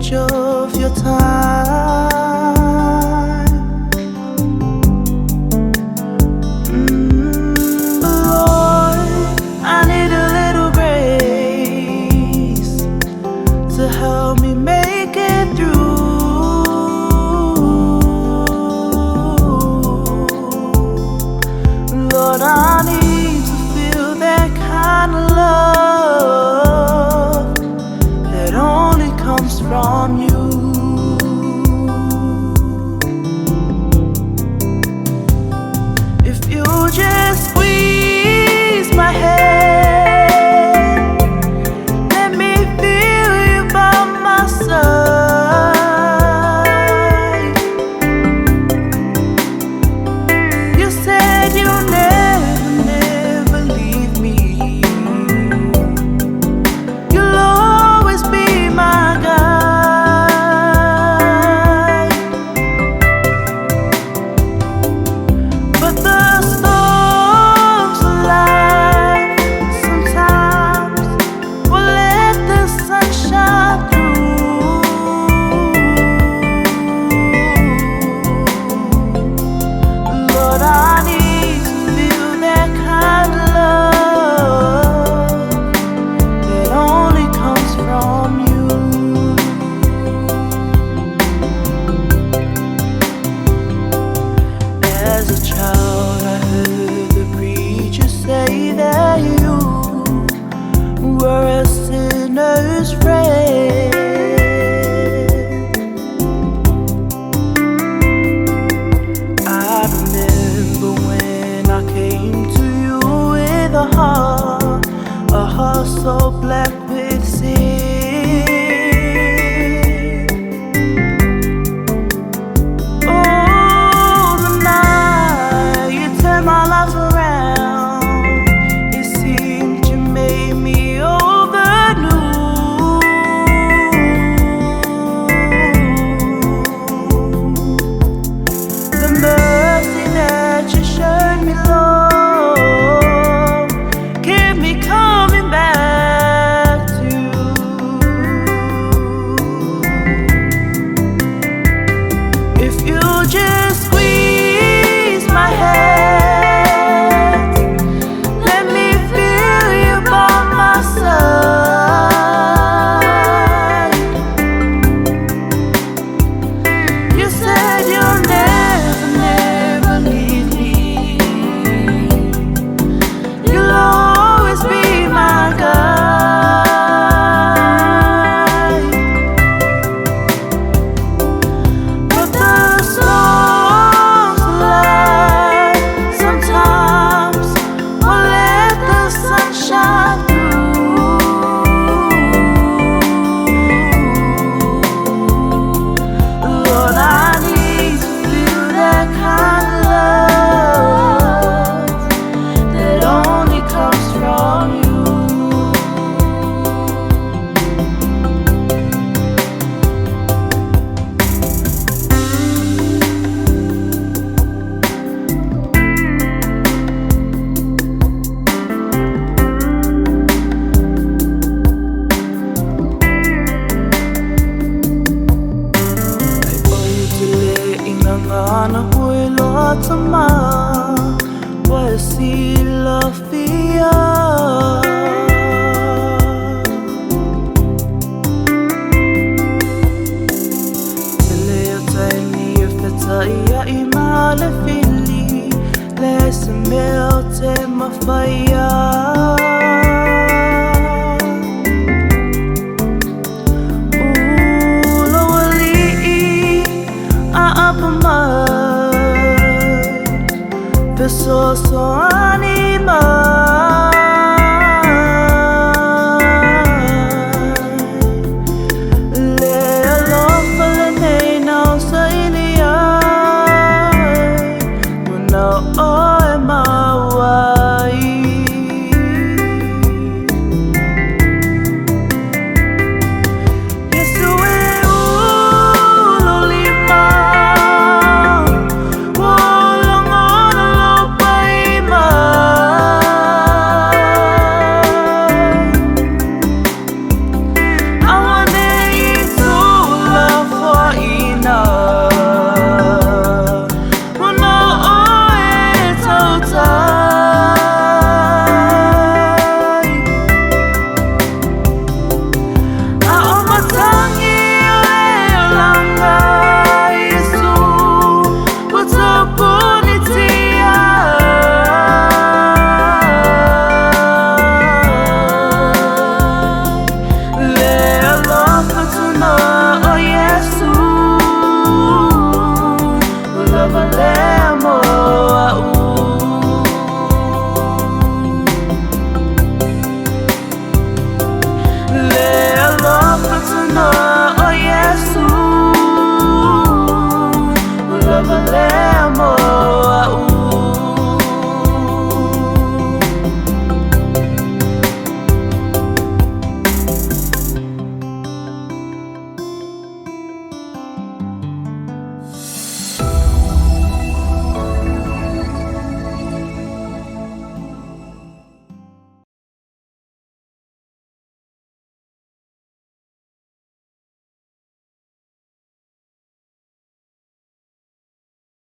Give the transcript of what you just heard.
much of your time. But Lord, I need a little grace to help me make it through. Lord, I need to feel that kind of love that only comes from you. If you just squeeze my hand, let me feel you by my side. You said you'll never leave me. You'll always be my guide. But the storms of life sometimes will let the sun shine through. Lord, I need to feel that kind of love that only comes from you. As a child, I heard the preacher say that you were a sinner's friend. I remember when I came to you with a heart so black with sin. Oh, the night you turned my life around, it seemed you made me over new. The mercy that you showed me, Lord, keep me coming back to you. If you just squeeze my hand, let me feel you by my side. You said you'll never leave me. You'll always be my guide. But the storms of life sometimes will let the sun shine through. Lord, I need to feel that kind of love that only comes from you. Ay pagdili ingangana huy lot sama wasila fia. Leo tani feta ia imale fili les melte ma faya.